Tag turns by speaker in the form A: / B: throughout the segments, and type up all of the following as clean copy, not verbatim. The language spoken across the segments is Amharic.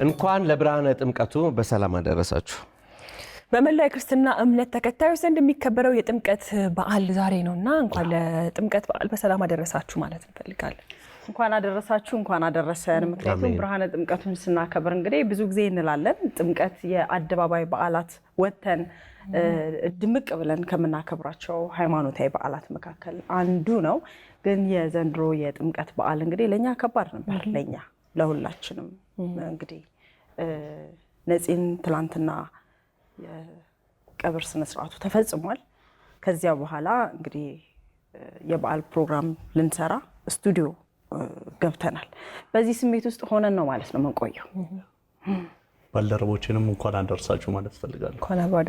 A: እንኳን ለብርሃነ ጥምቀቱ በሰላም አደረሳችሁ።
B: በመላው ክርስትና እምነት ተከታዮች ዘንድ የሚከበረው የጥምቀት በዓል ዛሬ ነውና እንኳን ለጥምቀት በዓል በሰላም አደረሳችሁ ማለት እንፈልጋለን።
C: እንኳን አደረሳችሁ እንኳን አደረሰን። ምክንያቱም ብርሃነ ጥምቀቱን ስናከብር እንግዲህ ብዙ ጊዜ እንላለን ጥምቀት የአደባባይ በዓላት ወተን ድምቅ ብለን ከምናከብራቸው ሃይማኖታዊ በዓላት መካከል አንዱ ነው። ግን የዘንድሮ የጥምቀት በዓል እንግዲህ ለኛ ከባድ ነበር። ለኛ ለሁላችንም እንግዲህ ነፂን ትላንትና የቀብር ስነ ስርዓቱ ተፈጽሟል። ከዚያ በኋላ እንግዲህ የበዓል ፕሮግራም ልንሰራ ስቱዲዮ ገብተናል። በዚህ ስሜት ውስጥ ሆነን ነው ማለት ነው የምንቆየው።
D: ባልደረቦችንም እንኳን አደረሳችሁ ማለት ፈልጋለሁ።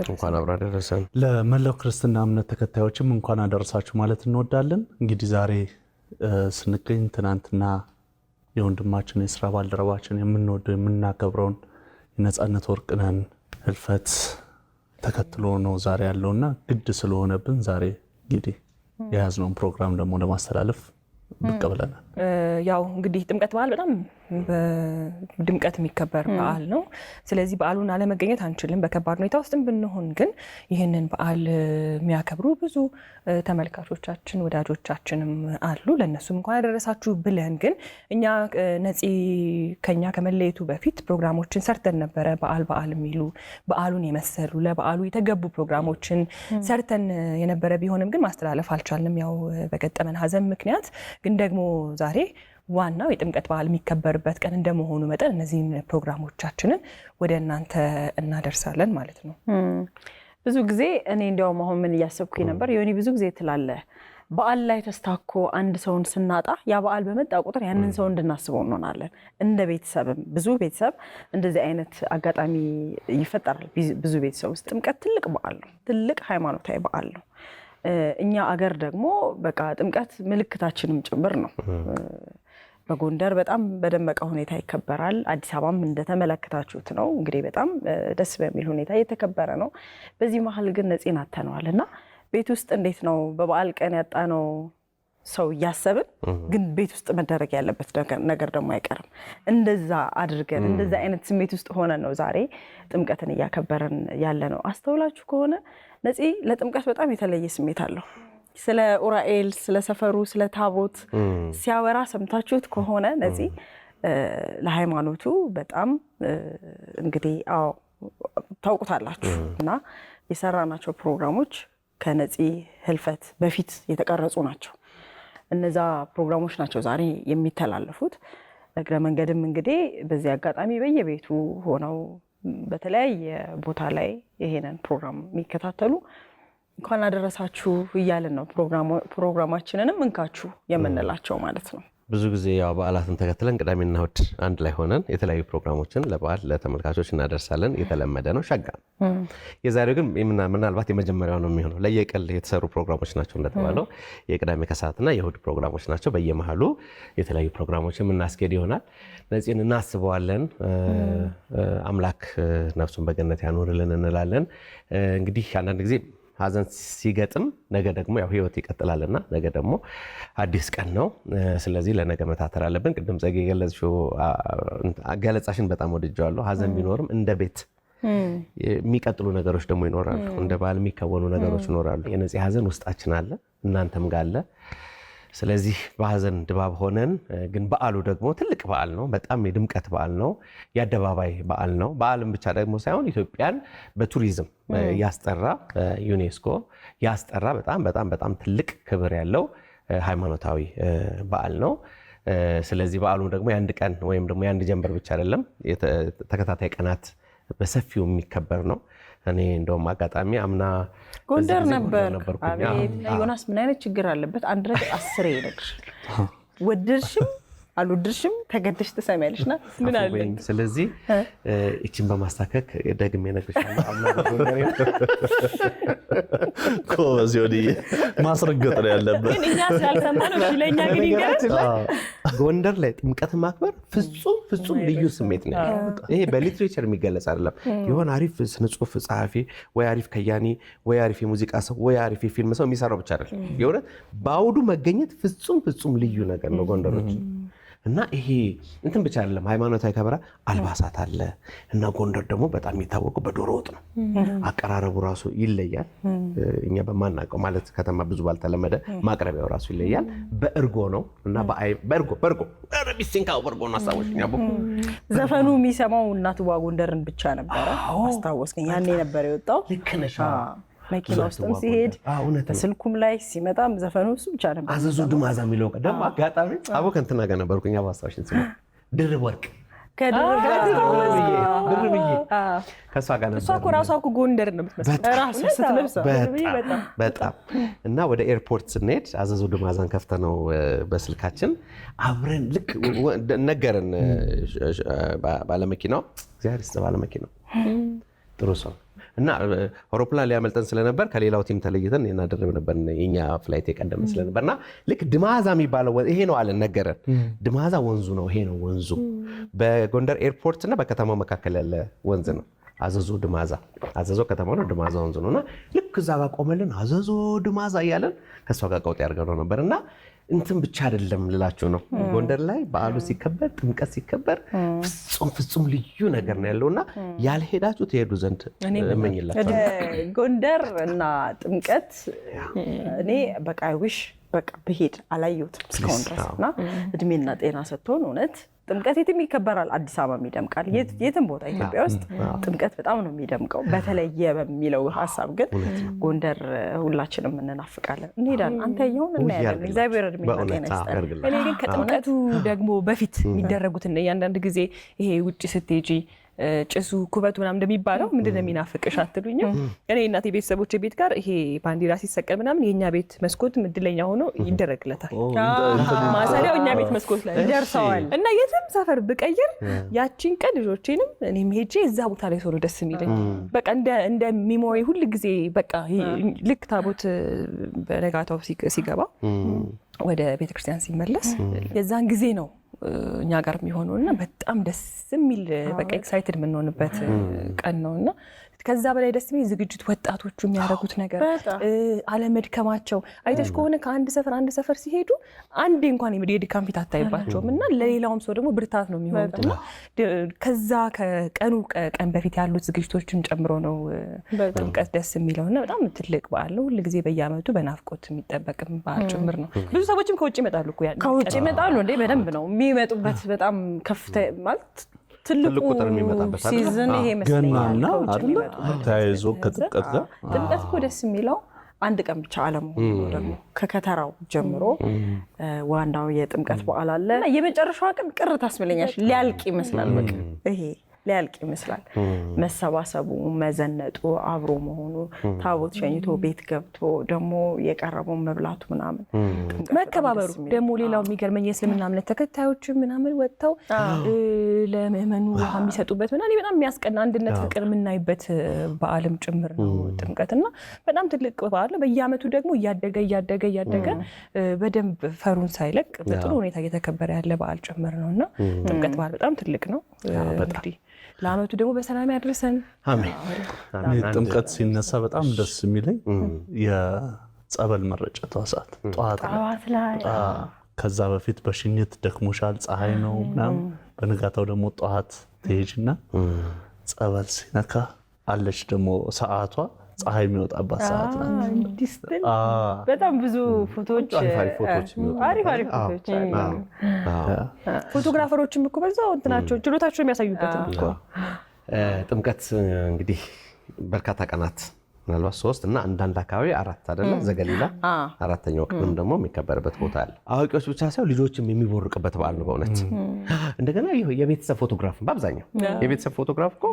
A: እንኳን አብራ አደረሰን።
D: ለመላው ክርስትና እምነት ተከታዮችም እንኳን አደረሳችሁ ማለት እንወዳለን። እንግዲህ ዛሬ ስንገኝ ትናንትና የወንድማችን የስራ ባልደረባችን የምንወደው የምናከብረውን የነጻነት ወርቅነህን ህልፈት ተከትሎ ነው ዛሬ ያለውና ግድ ስለሆነብን ዛሬ እንግዲህ የያዝነውን ፕሮግራም ደግሞ ለማስተላለፍ ብቅ ብለናል።
B: ያው እንግዲህ ጥምቀት በዓል በጣም በድምቀት የሚከበር በዓል ነው። ስለዚህ በዓሉን አለመገኘት አንችልም። በከባድ ሁኔታ ውስጥም ብንሆን ግን ይህንን በዓል የሚያከብሩ ብዙ ተመልካቾቻችን ወዳጆቻችንም አሉ። ለእነሱም እንኳን ያደረሳችሁ ብለን ግን እኛ ነፂ ከኛ ከመለየቱ በፊት ፕሮግራሞችን ሰርተን ነበረ። በዓል የሚሉ በዓሉን የመሰሉ ለበዓሉ የተገቡ ፕሮግራሞችን ሰርተን የነበረ ቢሆንም ግን ማስተላለፍ አልቻልንም፣ ያው በገጠመን ሀዘን ምክንያት። ግን ደግሞ ዛሬ ዋናው የጥምቀት በዓል የሚከበርበት ቀን እንደመሆኑ መጠን እነዚህን ፕሮግራሞቻችንን ወደ እናንተ እናደርሳለን ማለት ነው።
C: ብዙ ጊዜ እኔ እንዲያውም አሁን ምን እያሰብኩኝ ነበር፣ የሆነ ብዙ ጊዜ ትላለህ በዓል ላይ ተስታኮ አንድ ሰውን ስናጣ ያ በዓል በመጣ ቁጥር ያንን ሰው እንድናስበው እንሆናለን። እንደ ቤተሰብም ብዙ ቤተሰብ እንደዚህ አይነት አጋጣሚ ይፈጠራል። ብዙ ቤተሰብ ውስጥ ጥምቀት ትልቅ በዓል ነው፣ ትልቅ ሃይማኖታዊ በዓል ነው። እኛ አገር ደግሞ በቃ ጥምቀት ምልክታችንም ጭምር ነው። በጎንደር በጣም በደመቀ ሁኔታ ይከበራል። አዲስ አበባም እንደተመለከታችሁት ነው እንግዲህ በጣም ደስ በሚል ሁኔታ እየተከበረ ነው። በዚህ መሀል ግን ነፂን አጥተነዋል እና ቤት ውስጥ እንዴት ነው በበዓል ቀን ያጣነው ሰው እያሰብን ግን ቤት ውስጥ መደረግ ያለበት ነገር ደግሞ አይቀርም። እንደዛ አድርገን እንደዛ አይነት ስሜት ውስጥ ሆነን ነው ዛሬ ጥምቀትን እያከበረን ያለ ነው። አስተውላችሁ ከሆነ ነፂ ለጥምቀት በጣም የተለየ ስሜት አለው። ስለ ኡራኤል፣ ስለ ሰፈሩ፣ ስለ ታቦት ሲያወራ ሰምታችሁት ከሆነ ነፂ ለሃይማኖቱ በጣም እንግዲህ ታውቁታላችሁ እና የሰራናቸው ፕሮግራሞች ከነፂ ህልፈት በፊት የተቀረጹ ናቸው። እነዛ ፕሮግራሞች ናቸው ዛሬ የሚተላለፉት። እግረ መንገድም እንግዲህ በዚህ አጋጣሚ በየቤቱ ሆነው በተለያየ ቦታ ላይ ይሄንን ፕሮግራም የሚከታተሉ እንኳን አደረሳችሁ እያልን ነው ፕሮግራማችንንም እንካችሁ የምንላቸው ማለት ነው።
A: ብዙ ጊዜ ያው በዓላትን ተከትለን ቅዳሜና እሑድ አንድ ላይ ሆነን የተለያዩ ፕሮግራሞችን ለበዓል ለተመልካቾች እናደርሳለን። የተለመደ ነው፣ ሸጋ። የዛሬው ግን ምናልባት የመጀመሪያው ነው የሚሆነው። ለየቀል የተሰሩ ፕሮግራሞች ናቸው እንደተባለው የቅዳሜ ከሰዓትና የእሑድ ፕሮግራሞች ናቸው። በየመሃሉ የተለያዩ ፕሮግራሞችን የምናስኬድ ይሆናል። ነፂን እናስበዋለን። አምላክ ነፍሱን በገነት ያኖርልን እንላለን። እንግዲህ አንዳንድ ጊዜ ሀዘን ሲገጥም ነገ ደግሞ ያው ህይወት ይቀጥላልና ነገ ደግሞ አዲስ ቀን ነው። ስለዚህ ለነገ መታተር አለብን። ቅድም ጸጌ የገለጽሽው ገለጻሽን በጣም ወድጀዋለሁ። ሀዘን ቢኖርም እንደ ቤት የሚቀጥሉ ነገሮች ደግሞ ይኖራሉ። እንደ በዓል የሚከወኑ ነገሮች ይኖራሉ። የነፂ ሀዘን ውስጣችን አለ፣ እናንተም ጋር አለ። ስለዚህ በሀዘን ድባብ ሆነን ግን በዓሉ ደግሞ ትልቅ በዓል ነው። በጣም የድምቀት በዓል ነው። የአደባባይ በዓል ነው። በዓልም ብቻ ደግሞ ሳይሆን ኢትዮጵያን በቱሪዝም ያስጠራ ዩኔስኮ ያስጠራ በጣም ትልቅ ክብር ያለው ሃይማኖታዊ በዓል ነው። ስለዚህ በዓሉም ደግሞ የአንድ ቀን ወይም ደግሞ የአንድ ጀንበር ብቻ አይደለም፣ ተከታታይ ቀናት በሰፊው የሚከበር ነው። እኔ እንደውም አጋጣሚ አምና
C: ጎንደር ነበር። አቤት ዮናስ ምን አይነት ችግር አለበት? አንድ ነገር 10 ይነግርሻል። ወደድሽም አልወደድሽም ተገደሽ ትሰሚያለሽና ምን አለ።
A: ስለዚህ እቺን በማስተካከል ደግሜ እነግርሻለሁ። አምና ጎንደር
D: ኮዝ ዮዲ ማስረገጥ ነው ያለበት።
B: ግን እኛ ስላልሰማነው ለኛ ግን ይገርም።
A: ጎንደር ላይ ጥምቀት ማክበር ፍጹም ልዩ ስሜት ነው። ይሄ በሊትሬቸር የሚገለጽ አይደለም። የሆነ አሪፍ ስነ ጽሁፍ ጸሐፊ ወይ አሪፍ ከያኒ ወይ አሪፍ የሙዚቃ ሰው ወይ አሪፍ የፊልም ሰው የሚሰራው ብቻ አይደለም። የሆነ በአውዱ መገኘት ፍጹም ልዩ ነገር ነው። ጎንደሮች እና ይሄ እንትን ብቻ አይደለም ሃይማኖታዊ ከበራ አልባሳት አለ እና ጎንደር ደግሞ በጣም የሚታወቀው በዶሮ ወጥ ነው። አቀራረቡ ራሱ ይለያል። እኛ በማናውቀው ማለት ከተማ ብዙ ባልተለመደ ማቅረቢያው ራሱ ይለያል። በእርጎ ነው እና በእርጎ ቢሲንካው በእርጎ ነው። አስታወስኝ አቦ
C: ዘፈኑ የሚሰማው እናትዋ ጎንደርን ብቻ ነበረ። አስታወስኝ ያኔ ነበር የወጣው።
A: ልክ ነሽ።
C: መኪና ውስጥም ሲሄድ በስልኩም ላይ ሲመጣም ዘፈኑ እሱ ብቻ ነበር።
A: አዘዞ ድማዛ የሚለው ደግሞ አጋጣሚ አቦ ከእንትና ጋር ነበርኩኝ። አባሳሽን ስማ ድርብ ወርቅ ድርብዬ ከእሷ ጋር ነበር።
B: እሷ እኮ ራሷ እኮ ጎንደር ነው የምትመስለው ራሷ ስትለብሰው
A: በጣም እና ወደ ኤርፖርት ስንሄድ አዘዞ ድማዛን ከፍተነው በስልካችን አብረን ልክ ነገረን ባለመኪናው እግዚአብሔር ይስጥ ባለመኪናው ጥሩ ሰው እና አውሮፕላን ሊያመልጠን ስለነበር ከሌላው ቲም ተለይተን እናደርብ ነበር። የኛ ፍላይት የቀደመ ስለነበርና ልክ ድማዛ የሚባለው ይሄ ነው አለን ነገረን። ድማዛ ወንዙ ነው ይሄ ነው ወንዙ በጎንደር ኤርፖርት እና በከተማው መካከል ያለ ወንዝ ነው። አዘዞ ድማዛ አዘዞ ከተማ ነው ድማዛ ወንዝ ነውና ልክ እዛ ጋር ቆመልን አዘዞ ድማዛ እያለን ከሷ ጋር ቀውጥ ያርገው ነበርና እንትን ብቻ አይደለም ልላችሁ ነው። ጎንደር ላይ በዓሉ ሲከበር ጥምቀት ሲከበር ፍጹም ልዩ ነገር ነው ያለውና ያልሄዳችሁ ትሄዱ ዘንድ እመኝላችኋለሁ።
C: ጎንደር እና ጥምቀት እኔ በቃ ዊሽ በቃ ብሄድ አላየሁትም እስካሁን ድረስና እድሜና ጤና ሰጥቶን እውነት ጥምቀት የትም ይከበራል። አዲስ አበባ ይደምቃል። የትም ቦታ ኢትዮጵያ ውስጥ ጥምቀት በጣም ነው የሚደምቀው። በተለየ በሚለው ሀሳብ ግን ጎንደር ሁላችንም እንናፍቃለን። እንሄዳለን። አንተ ይሁን እናያለን። እግዚአብሔር እድሜና ጤና ይስጠን።
B: እኔ ግን ከጥምቀቱ ደግሞ በፊት የሚደረጉትን እያንዳንድ ጊዜ ይሄ ውጭ ስትሄጂ ጭሱ ኩበቱ ምናምን እንደሚባለው ምንድነው የሚናፍቅሽ አትሉኝም? እኔ እናቴ ቤተሰቦች ቤት ጋር ይሄ ባንዲራ ሲሰቀል ምናምን የኛ ቤት መስኮት እድለኛ ሆኖ ይደረግለታል። ማሰሪያው እኛ ቤት መስኮት ላይ ደርሰዋል እና የትም ሰፈር ብቀይር ያቺን ቀን ልጆቼንም እኔም ሄጄ እዛ ቦታ ላይ ሰው ደስ የሚለኝ በቃ እንደ ሚሞሪ ሁሉ ጊዜ በቃ ልክ ታቦት በነጋታው ሲገባ ወደ ቤተክርስቲያን ሲመለስ የዛን ጊዜ ነው እኛ ጋር የሚሆነውና በጣም ደስ የሚል በቃ ኤክሳይትድ የምንሆንበት ቀን ነውና ከዛ በላይ ደስ የሚል ዝግጅት ወጣቶቹ የሚያደርጉት ነገር አለመድከማቸው አይተሽ ከሆነ ከአንድ ሰፈር ሲሄዱ አንዴ እንኳን የድካም ፊት አታይባቸውም እና ለሌላውም ሰው ደግሞ ብርታት ነው የሚሆኑትና ከዛ ከቀኑ ቀን በፊት ያሉት ዝግጅቶችን ጨምሮ ነው ጥምቀት ደስ የሚለውና በጣም ትልቅ በዓል ነው። ሁሉ ጊዜ በየዓመቱ በናፍቆት የሚጠበቅም በዓል ጭምር ነው። ብዙ ሰዎችም ከውጭ ይመጣሉ እኮ
C: ከውጭ ይመጣሉ እንዴ በደንብ ነው የሚመጡበት። በጣም ከፍተኛ ማለት ትልቁ
A: ቁጥር የሚመጣበት
C: ሲዝን ይሄ
D: ገናና አይደል ተያይዞ ከጥምቀት ጋር
C: ጥምቀት እኮ ደስ የሚለው አንድ ቀን ብቻ አለመሆኑ ደግሞ ከከተራው ጀምሮ ዋናው የጥምቀት በዓል አለ። የመጨረሻው ቀን ቅር ታስብለኛለሽ። ሊያልቅ ይመስላል በቃ ይሄ ሊያልቅ ይመስላል። መሰባሰቡ መዘነጡ አብሮ መሆኑ ታቦት ሸኝቶ ቤት ገብቶ ደግሞ የቀረበው መብላቱ ምናምን
B: መከባበሩ ደግሞ ሌላው የሚገርመኝ የእስልምና እምነት ተከታዮች ምናምን ወጥተው ለምእመኑ ውሃ የሚሰጡበት ምናምን በጣም የሚያስቀና አንድነት ፍቅር የምናይበት በዓልም ጭምር ነው ጥምቀትና በጣም ትልቅ በዓል ነው። በየዓመቱ ደግሞ እያደገ በደንብ ፈሩን ሳይለቅ በጥሩ ሁኔታ እየተከበረ ያለ በዓል ጭምር ነውና ጥምቀት በዓል በጣም ትልቅ ነው። እንግዲህ ለዓመቱ ደግሞ በሰላም ያድርሰን።
A: አሜን።
D: ጥምቀት ሲነሳ በጣም ደስ የሚለኝ የጸበል መረጨቷ ሰዓት ጠዋት
C: ላይ
D: ከዛ በፊት በሽኝት ደክሞሻል፣ ፀሐይ ነው ምናምን። በንጋታው ደግሞ ጠዋት ትሄጂና ጸበል ሲነካ አለች ደግሞ ሰዓቷ ፀሐይ የሚወጣባት ሰዓት ናት።
C: በጣም ብዙ ፎቶዎች አሪፍ ፎቶዎች
B: ፎቶግራፈሮችም እኮ በዛው እንትናቸው ችሎታቸው የሚያሳዩበት እኮ
A: ጥምቀት እንግዲህ በርካታ ቀናት ምናልባት 3 እና አንዳንድ አካባቢ 4 አይደለ ዘገሊላ አራተኛው ቀንም ደግሞ የሚከበርበት ቦታ አለ። አዋቂዎች ብቻ ሳይሆን ልጆችም የሚቦርቅበት በዓል ነው በእውነት። እንደገና የቤተሰብ ፎቶግራፍ በአብዛኛው የቤተሰብ ፎቶግራፍ እኮ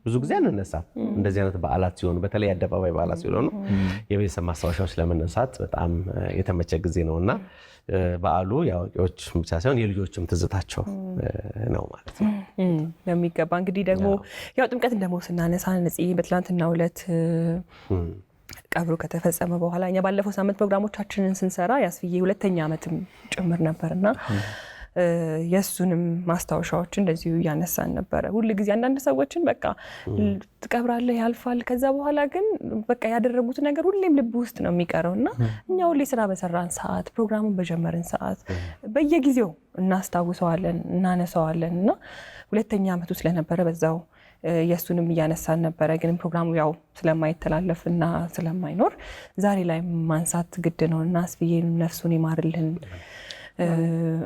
A: ብዙ ጊዜ አንነሳም። እንደዚህ አይነት በዓላት ሲሆኑ በተለይ አደባባይ በዓላት ሲሆኑ የቤተሰብ ማስታወሻዎች ለመነሳት በጣም የተመቸ ጊዜ ነውና በዓሉ የአዋቂዎች ብቻ ሳይሆን የልጆችም ትዝታቸው ነው ማለት ነው።
B: የሚገባ እንግዲህ ደግሞ ያው ጥምቀት እንደሞ ስናነሳ ነጽዬ በትላንትናው ዕለት ቀብሩ ከተፈጸመ በኋላ እኛ ባለፈው ሳምንት ፕሮግራሞቻችንን ስንሰራ ያስፍዬ 2ኛ ዓመትም ጭምር ነበርና የሱንም ማስታወሻዎች እንደዚሁ እያነሳን ነበረ። ሁሉ ጊዜ አንዳንድ ሰዎችን በቃ ትቀብራለህ ያልፋል፣ ከዛ በኋላ ግን በቃ ያደረጉት ነገር ሁሌም ልብ ውስጥ ነው የሚቀረውና እኛ ሁሌ ስራ በሰራን ሰዓት ፕሮግራሙን በጀመርን ሰዓት በየጊዜው እናስታውሰዋለን እናነሳዋለን እና 2ኛ ዓመቱ ስለነበረ በዛው የሱንም እያነሳን ነበረ። ግን ፕሮግራሙ ያው ስለማይተላለፍና ስለማይኖር ዛሬ ላይ ማንሳት ግድ ነውና አስፍዬን ነፍሱን ይማርልን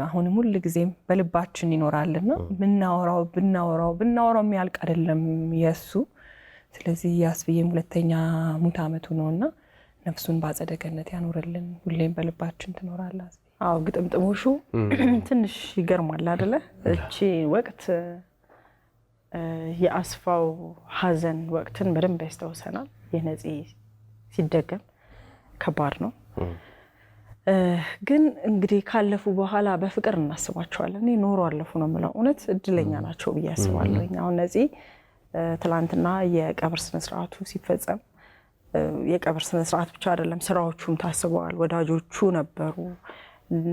B: አሁንም ሁሉ ጊዜም በልባችን ይኖራልና ብናወራው የሚያልቅ አይደለም የሱ። ስለዚህ አስፍዬም 2ኛ ሙት ዓመቱ ነውና ነፍሱን በአጸደ ገነት ያኖርልን፣ ሁሌም በልባችን ትኖራለህ።
C: አዎ ግጥምጥሞሹ ትንሽ ይገርማል አይደለ? እቺ ወቅት የአስፋው ሀዘን ወቅትን በደንብ ያስታውሰናል። የነፂ ሲደገም ከባድ ነው። ግን እንግዲህ ካለፉ በኋላ በፍቅር እናስባቸዋለን። እኔ ኖሮ አለፉ ነው የምለው። እውነት እድለኛ ናቸው ብዬ አስባለሁ። አሁን ነፂ ትላንትና የቀብር ስነስርዓቱ ሲፈጸም የቀብር ስነስርዓት ብቻ አይደለም ስራዎቹም ታስበዋል። ወዳጆቹ ነበሩ።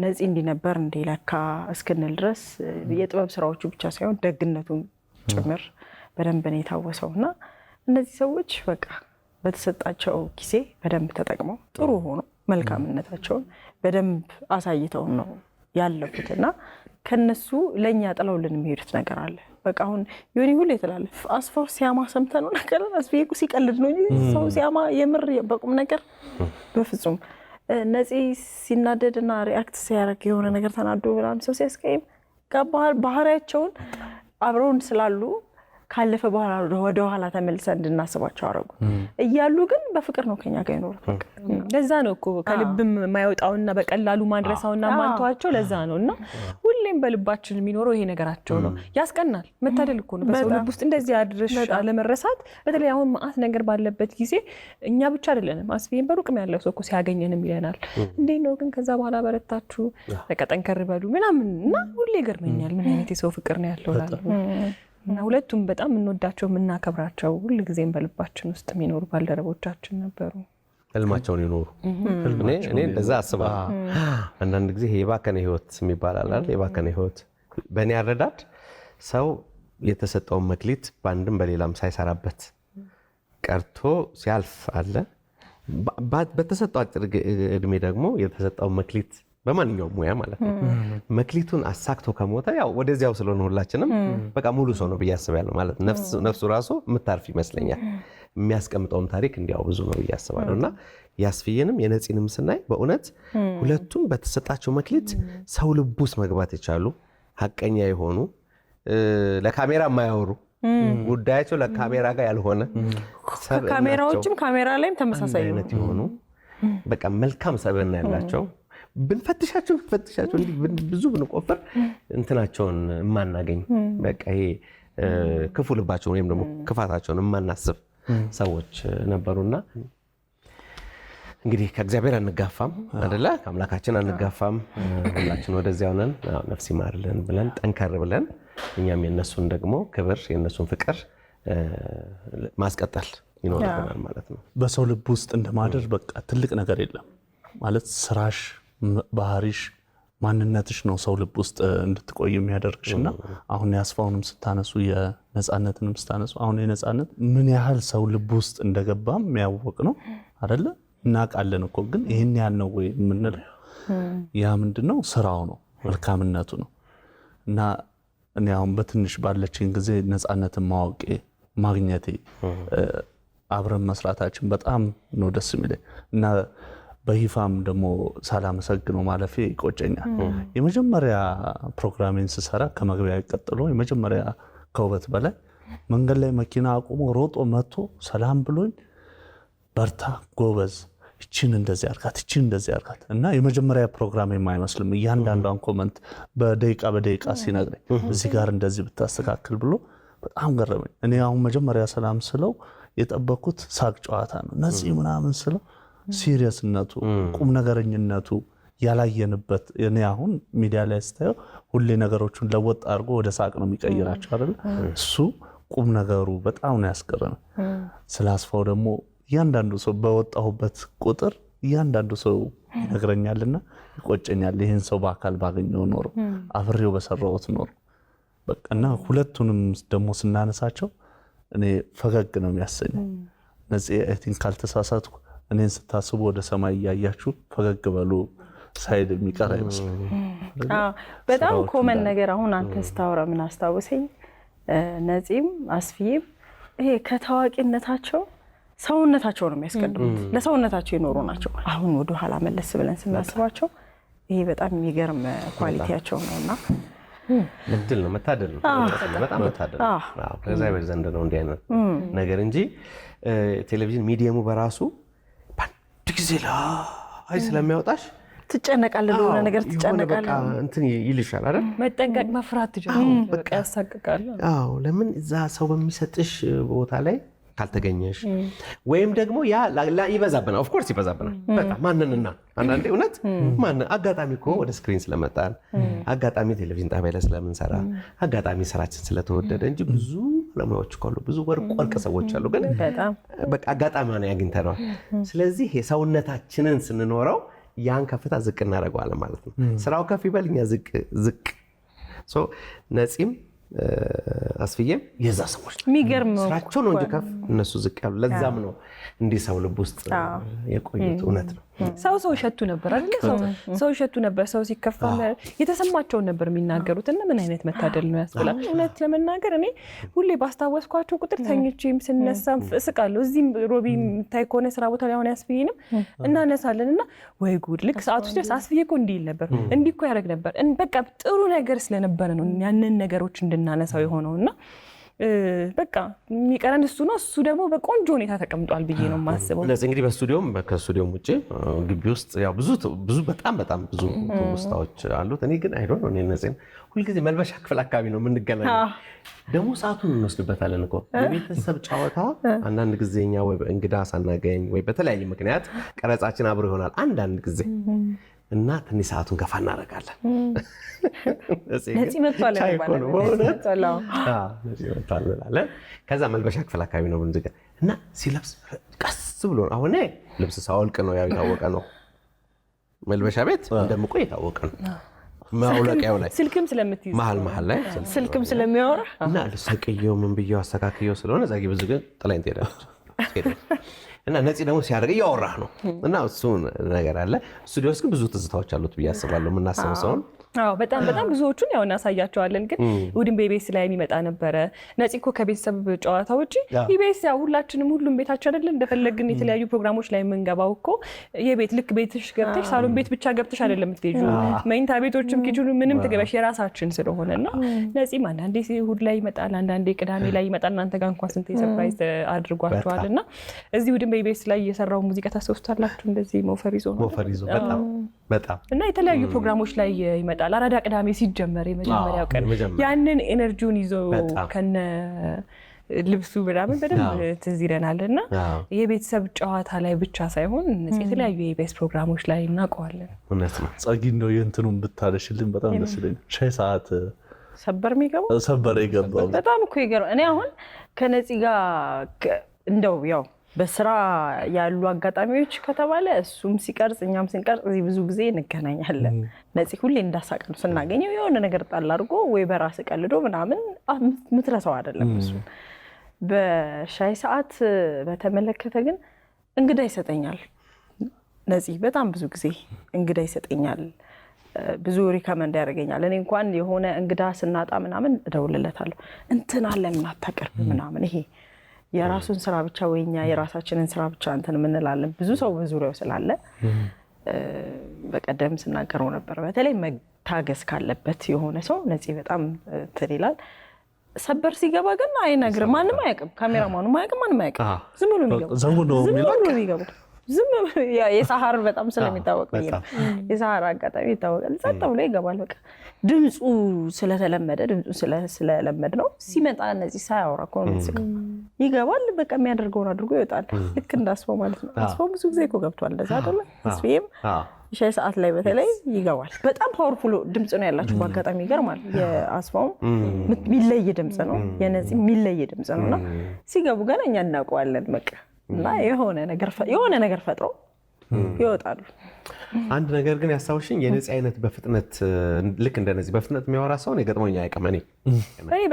C: ነፂ እንዲነበር እንዲለካ እስክንል ድረስ የጥበብ ስራዎቹ ብቻ ሳይሆን ደግነቱም ጭምር በደንብ ነው የታወሰውና እነዚህ ሰዎች በቃ በተሰጣቸው ጊዜ በደንብ ተጠቅመው ጥሩ ሆኖ መልካምነታቸውን በደንብ አሳይተው ነው ያለፉትና ከነሱ ለኛ ጥለውልን የሚሄዱት ነገር አለ። በቃ አሁን ዮኒ ሁሌ የተላለፍ አስፋው ሲያማ ሰምተነው ነገር አስፍዬ ሲቀልድ ነው እንጂ ሰው ሲያማ የምር በቁም ነገር በፍጹም። ነፂ ሲናደድና ሪአክት ሲያደርግ የሆነ ነገር ተናዶ ምናምን ሰው ሲያስቀይም ባህሪያቸውን አብረውን ስላሉ ካለፈ በኋላ ወደ ኋላ ተመልሰን እንድናስባቸው አረጉ እያሉ ግን በፍቅር ነው ከኛ ጋር ይኖሩት።
B: ለዛ ነው እኮ ከልብም የማይወጣውና በቀላሉ ማድረሳውና ማንተዋቸው ለዛ ነውና ሁሌም በልባችን የሚኖረው ይሄ ነገራቸው ነው። ያስቀናል። መታደል እኮ ነው በሰው ልብ ውስጥ እንደዚህ አድርሽ አለመረሳት። በተለይ አሁን ማአት ነገር ባለበት ጊዜ እኛ ብቻ አይደለንም አስፍዬም በሩቅም ያለው ሰው እኮ ሲያገኘንም ይለናል እንዴት ነው ግን ከዛ በኋላ በረታችሁ በቃ ጠንከር በሉ ምናምን እና ሁሌ ይገርመኛል ምን አይነት የሰው ፍቅር ነው ያለው ላሉ እና ሁለቱም በጣም እንወዳቸው የምናከብራቸው ሁሉ ጊዜም በልባችን ውስጥ የሚኖሩ ባልደረቦቻችን ነበሩ። ህልማቸውን ይኖሩ። እኔ እንደዛ አስባለሁ። አንዳንድ ጊዜ የባከነ ህይወት የሚባል አለ። የባከነ ህይወት በእኔ አረዳድ ሰው የተሰጠውን መክሊት በአንድም በሌላም ሳይሰራበት ቀርቶ ሲያልፍ አለ። በተሰጠው አጭር እድሜ ደግሞ የተሰጠውን መክሊት በማንኛውም ሙያ ማለት ነው መክሊቱን አሳክቶ ከሞተ ያው ወደዚያው ስለሆነ ሁላችንም በቃ ሙሉ ሰው ነው ብዬ አስባለሁ ማለት ነፍሱ ራሱ የምታርፍ ይመስለኛል። የሚያስቀምጠውም ታሪክ እንዲያው ብዙ ነው ብዬ አስባለሁና የአስፍዬንም የነፂንም ስናይ በእውነት ሁለቱም በተሰጣቸው መክሊት ሰው ልብ ውስጥ መግባት የቻሉ ሀቀኛ የሆኑ ለካሜራ የማያወሩ ጉዳያቸው ለካሜራ ጋር ያልሆነ
C: ካሜራዎችም ካሜራ ላይም ተመሳሳይ
A: የሆኑ በቃ መልካም ሰብዕና ያላቸው ብንፈትሻቸው እንዲህ ብዙ ብንቆፍር እንትናቸውን የማናገኝ በቃ ይሄ ክፉ ልባቸውን ወይም ደግሞ ክፋታቸውን የማናስብ ሰዎች ነበሩና እንግዲህ ከእግዚአብሔር አንጋፋም አይደለ? ከአምላካችን አንጋፋም። ሁላችን ወደዚያው ነን። ነፍስ ይማርልን ብለን ጠንከር ብለን እኛም የነሱን ደግሞ ክብር የነሱን ፍቅር ማስቀጠል ይኖርብናል ማለት ነው።
D: በሰው ልብ ውስጥ እንደማደር በቃ ትልቅ ነገር የለም ማለት ስራሽ ባህሪሽ ማንነትሽ ነው ሰው ልብ ውስጥ እንድትቆይ የሚያደርግሽና አሁን ያስፋውንም ስታነሱ የነፃነትንም ስታነሱ አሁን የነፃነት ምን ያህል ሰው ልብ ውስጥ እንደገባም የሚያወቅ ነው አይደለ? እናውቃለን እኮ ግን ይሄን ያህል ነው ወይ የምንለው ያ ምንድነው ስራው ነው መልካምነቱ ነው። እና እኔ አሁን በትንሽ ባለችኝ ጊዜ ነፃነትን ማግኘቴ አብረን መስራታችን በጣም ነው ደስ የሚለኝ እና በይፋም ደግሞ ሳላመሰግነው ማለፌ ይቆጨኛል። የመጀመሪያ ፕሮግራሜን ስሰራ ከመግቢያ ቀጥሎ የመጀመሪያ ከውበት በላይ መንገድ ላይ መኪና አቁሞ ሮጦ መጥቶ ሰላም ብሎኝ በርታ ጎበዝ እቺን እንደዚህ አርጋት እና የመጀመሪያ ፕሮግራም የማይመስልም እያንዳንዷን ኮመንት በደቂቃ ሲነግረኝ እዚህ ጋር እንደዚህ ብታስተካክል ብሎ በጣም ገረመኝ። እኔ አሁን መጀመሪያ ሰላም ስለው የጠበኩት ሳቅ ጨዋታ ነው። ነፂ ምናምን ስለው ሲሪየስነቱ ቁም ነገረኝነቱ ያላየንበት እኔ አሁን ሚዲያ ላይ ስታየው ሁሌ ነገሮቹን ለወጥ አድርጎ ወደ ሳቅ ነው የሚቀይራቸው አይደል? እሱ ቁም ነገሩ በጣም ነው ያስገረመኝ። ስለ አስፋው ደግሞ እያንዳንዱ ሰው በወጣሁበት ቁጥር እያንዳንዱ ሰው ይነግረኛልና ይቆጨኛል። ይህን ሰው በአካል ባገኘው ኖሮ አብሬው በሰራሁት ኖሮ በቃና ሁለቱንም ደግሞ ስናነሳቸው እኔ ፈገግ ነው የሚያሰኘው። ነፂ አይ ቲንክ ካልተሳሳትኩ እኔን ስታስቡ ወደ ሰማይ እያያችሁ ፈገግ በሉ ሳይድ የሚቀር አይመስልም።
C: በጣም ኮመን ነገር አሁን አንተ ስታወራ ምን አስታውሰኝ ነፂም አስፊዬም ይሄ ከታዋቂነታቸው ሰውነታቸው ነው የሚያስቀድሙት። ለሰውነታቸው የኖሩ ናቸው። አሁን ወደ ኋላ መለስ ብለን ስናስባቸው ይሄ በጣም የሚገርም ኳሊቲያቸው ነውና
A: እድል ነው፣ መታደል ነው። በጣም መታደል ነው። ከእግዚአብሔር ዘንድ ነው እንዲህ አይነት ነገር እንጂ ቴሌቪዥን ሚዲየሙ በራሱ በአንድ ጊዜ ላይ ስለሚያወጣሽ
C: ትጨነቃለህ፣ ለሆነ ነገር ትጨነቃለህ።
A: እንትን ይልሻል አይደል?
B: መጠንቀቅ መፍራት ትጀምራለህ። በቃ ያሳቅቃል።
A: አዎ ለምን እዛ ሰው በሚሰጥሽ ቦታ ላይ ካልተገኘሽ ወይም ደግሞ ያ ይበዛብናል። ኦፍ ኮርስ ይበዛብናል በጣም ማንንና አንዳንዴ እውነት ማን አጋጣሚ እኮ ወደ ስክሪን ስለመጣን አጋጣሚ ቴሌቪዥን ጣቢያ ላይ ስለምንሰራ አጋጣሚ ስራችን ስለተወደደ እንጂ ብዙ ለሙያዎች እኮ አሉ፣ ብዙ ወርቅ ሰዎች አሉ። ግን በቃ አጋጣሚ ነው ያግኝተናል። ስለዚህ የሰውነታችንን ስንኖረው ያን ከፍታ ዝቅ እናደርገዋለን ማለት ነው። ስራው ከፍ ይበል እኛ ዝቅ ሶ ነፂም አስፊዬም የዛ ሰዎች
C: የሚገርም
A: ስራቸው ነው እንጂ ከፍ እነሱ ዝቅ ያሉ። ለዛም ነው እንዲህ ሰው ልብ ውስጥ የቆዩት። እውነት ነው።
B: ሰው ሸቱ ነበር አይደል? ሰው ሸቱ ነበር። ሰው ሲከፋ የተሰማቸውን ነበር የሚናገሩት እና ምን አይነት መታደል ነው ያስብላል። እውነት ለመናገር እኔ ሁሌ ባስታወስኳቸው ቁጥር ተኝቼም ስነሳም እስቃለሁ። እዚህም ሮቢ የምታይ ከሆነ ስራ ቦታ ላይ ሆነ አስፊዬንም እናነሳለን እና ወይ ጉድ ልክ ሰዓቱ ሲደርስ አስፊዬ እኮ እንዲህ ይል ነበር እንዲህ እኮ ያደርግ ነበር። በቃ ጥሩ ነገር ስለነበረ ነው ያንን ነገሮች እንድናነሳው የሆነውና በቃ የሚቀረን እሱ ነው። እሱ ደግሞ በቆንጆ ሁኔታ ተቀምጧል ብዬ ነው የማስበው።
A: ለዚህ እንግዲህ በስቱዲዮም ከስቱዲዮም ውጪ ግቢ ውስጥ ያው ብዙ በጣም ብዙ ውስጣዎች አሉት። እኔ ግን አይዶን ነው እነዚህን ሁልጊዜ መልበሻ ክፍል አካባቢ ነው የምንገናኘው። ደግሞ ሰዓቱን እንወስድበታለን እኮ የቤተሰብ ጨዋታ። አንዳንድ ጊዜ እኛ ወይ እንግዳ ሳናገኝ ወይ በተለያየ ምክንያት ቀረጻችን አብሮ ይሆናል አንዳንድ ጊዜ እና ትንሽ ሰዓቱን ገፋ እናደርጋለን።
C: ነፂ መጥቷል
A: እንላለን። ከዛ መልበሻ ክፍል አካባቢ ነው ብንዝጋ እና ሲለብስ ቀስ ብሎ አሁን ልብስ ሳወልቅ ነው ያው የታወቀ ነው። መልበሻ ቤት እንደምቆይ የታወቀ ነው። ማውለቂያው ላይ
B: ስልክም ስለምትይዝ
A: መሀል ላይ
C: ስልክም ስለሚያወራ
A: እና ልሰቅየው ምን ብየው አስተካክየው ስለሆነ ዛጊ ብዙ ግን ጥላኝ ትሄዳለች። እና ነፂ ደግሞ ሲያደርግ እያወራህ ነው እና እሱ ነገር አለ። ስቱዲዮ ውስጥ ግን ብዙ ትዝታዎች አሉት ብዬ አስባለሁ። የምናስበው ሰውን
B: በጣም ብዙዎቹን ያው እናሳያቸዋለን። ግን ውድን በኢቢኤስ ላይ የሚመጣ ነበረ። ነፂ እኮ ከቤተሰብ ጨዋታ ውጪ ኢቢኤስ ያው ሁሉም ቤታችን አይደለም እንደፈለግን የተለያዩ ፕሮግራሞች ላይ የምንገባው እኮ የቤት ልክ ቤትሽ ገብተሽ ሳሎን ቤት ብቻ ገብተሽ አይደለም የምትሄጂው። መኝታ ቤቶችም ኪችኑ ምንም ትገበሽ የራሳችን ስለሆነና ነፂም አንዳንዴ እሑድ ላይ ይመጣል፣ አንዳንዴ ቅዳሜ ላይ ይመጣል። እናንተ ጋር እንኳን ስንት ሰርፕራይዝ አድርጓቸዋልና እዚህ ውድን በኢቢኤስ ላይ የሰራው ሙዚቃ ታስታውሱታላችሁ? እንደዚህ ሞፈር ይዞ በጣም እና የተለያዩ ፕሮግራሞች ላይ ይመጣል። አራዳ ቅዳሜ ሲጀመር የመጀመሪያው ቀን ያንን ኤነርጂውን ይዞ ከነ ልብሱ ምናምን በደንብ ትዝ ይለናልና የቤተሰብ ጨዋታ ላይ ብቻ ሳይሆን የተለያዩ የኢቢኤስ ፕሮግራሞች ላይ እናውቀዋለን።
A: እውነት ነው።
D: ጸጊ ነው የእንትኑን ብታለሽልኝ በጣም ደስ ይለኛል። ሻይ ሰዓት
C: ሰበር የሚገባው
D: በጣም
C: እኮ ይገርም። እኔ አሁን ከነፂ ጋር እንደው ያው በስራ ያሉ አጋጣሚዎች ከተባለ እሱም ሲቀርጽ እኛም ስንቀርጽ እዚህ ብዙ ጊዜ እንገናኛለን። ነፂ ሁሌ እንዳሳቀ ነው ስናገኘው የሆነ ነገር ጣል አድርጎ ወይ በራስ ቀልዶ ምናምን ምትረሳው አይደለም። እሱ በሻይ ሰዓት በተመለከተ ግን እንግዳ ይሰጠኛል። ነፂ በጣም ብዙ ጊዜ እንግዳ ይሰጠኛል፣ ብዙ ሪከመንድ ያደርገኛል። እኔ እንኳን የሆነ እንግዳ ስናጣ ምናምን እደውልለታለሁ እንትን አለ ምን አታቀርብ ምናምን። ይሄ የራሱን ስራ ብቻ ወይኛ የራሳችንን ስራ ብቻ እንትን ምንላለን። ብዙ ሰው በዙሪያው ስላለ በቀደም ስናገረው ነበር። በተለይ መታገስ ካለበት የሆነ ሰው ነፂ በጣም እንትን ይላል። ሰበር ሲገባ ግን አይነግርም። ማንም አያውቅም፣ ካሜራማኑም አያውቅም፣ ማንም አያውቅም። ዝም ብሎ የሚገባው ዝም የሳሃር በጣም ስለሚታወቅ ነው። የሳሃር አጋጣሚ ይታወቃል። ጸጥ ብሎ ይገባል። በቃ ድምፁ ስለተለመደ ስለለመድ ነው። ሲመጣ እነዚህ ሳያወራ እኮ ነው ይገባል። በቃ የሚያደርገውን አድርጎ ይወጣል። ልክ እንዳስፈው ማለት ነው። አስፈው ብዙ ጊዜ እኮ ገብቷል እንደዛ አይደለ? አስፈም ሻይ ሰዓት ላይ በተለይ ይገባል። በጣም ፓወርፉል ድምፅ ነው ያላችሁ። በአጋጣሚ ይገርማል። የአስፋው የሚለይ ድምፅ ነው፣ የነፂ የሚለይ ድምፅ ነውና ሲገቡ ገና እኛ እናውቀዋለን። በቃ እና የሆነ ነገር ፈጥሮ ይወጣሉ።
A: አንድ ነገር ግን ያስታውሽኝ የነፂ አይነት በፍጥነት ልክ እንደነዚህ በፍጥነት የሚያወራ ሰው ገጥሞኝ አያውቅም።
B: እኔ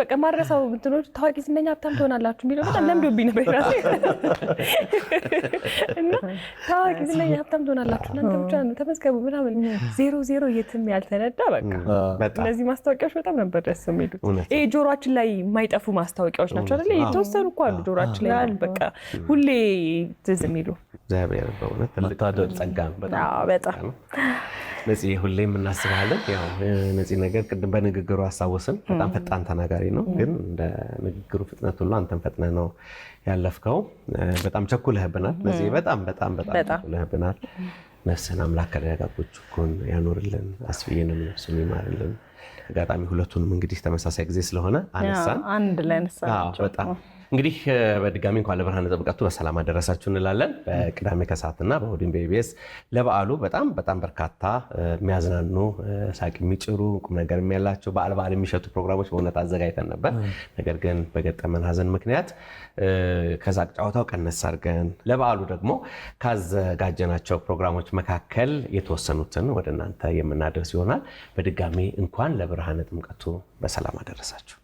B: በቃ ማድረሰው እንትኖች ታዋቂ ዝነኛ ሀብታም ትሆናላችሁ የሚለው በጣም ለምዶብኝ ነበር ራሴ እና ታዋቂ ዝነኛ ሀብታም ትሆናላችሁ እናንተ ብቻ ተመዝገቡ ምናምን 0 የትም ያልተነዳ በቃ እነዚህ ማስታወቂያዎች በጣም ነበር ደስ የሚሉት። ይሄ ጆሮአችን ላይ የማይጠፉ ማስታወቂያዎች ናቸው አይደል? የተወሰኑ እኮ አሉ ጆሮአችን ላይ በቃ ሁሌ ትዝ የሚሉ
A: እግዚአብሔር በእውነት ትልቅ ጸጋ ነው። በጣም ነፂ ሁሌም እናስባለን። ያው ነፂ ነገር ቅድም በንግግሩ አስታወስን። በጣም ፈጣን ተናጋሪ ነው፣ ግን እንደ ንግግሩ ፍጥነት ሁሉ አንተም ፈጥነህ ነው ያለፍከው። በጣም ቸኩለህብናል ነፂ፣ በጣም ቸኩለህብናል። ነፍስህን አምላክ ከደጋጎቹ እኮን ያኖርልን፣ አስፍዬንም ነፍሱን ይማርልን። አጋጣሚ ሁለቱንም እንግዲህ ተመሳሳይ ጊዜ ስለሆነ አነሳን፣
C: አንድ ላይ አነሳናቸው።
A: በጣም እንግዲህ በድጋሚ እንኳን ለብርሃነ ጥምቀቱ በሰላም አደረሳችሁ እንላለን። በቅዳሜ ከሰዓትና በእሑድም በኢቢኤስ ለበዓሉ በጣም በርካታ የሚያዝናኑ ሳቅ የሚጭሩ ቁም ነገር ያላቸው በዓል የሚሸቱ ፕሮግራሞች በእውነት አዘጋጅተን ነበር። ነገር ግን በገጠመን ሀዘን ምክንያት ከሳቅ ጨዋታው ቀነስ አድርገን ለበዓሉ ደግሞ ካዘጋጀናቸው ፕሮግራሞች መካከል የተወሰኑትን ወደ እናንተ የምናደርስ ይሆናል። በድጋሚ እንኳን ለብርሃነ ጥምቀቱ በሰላም አደረሳችሁ።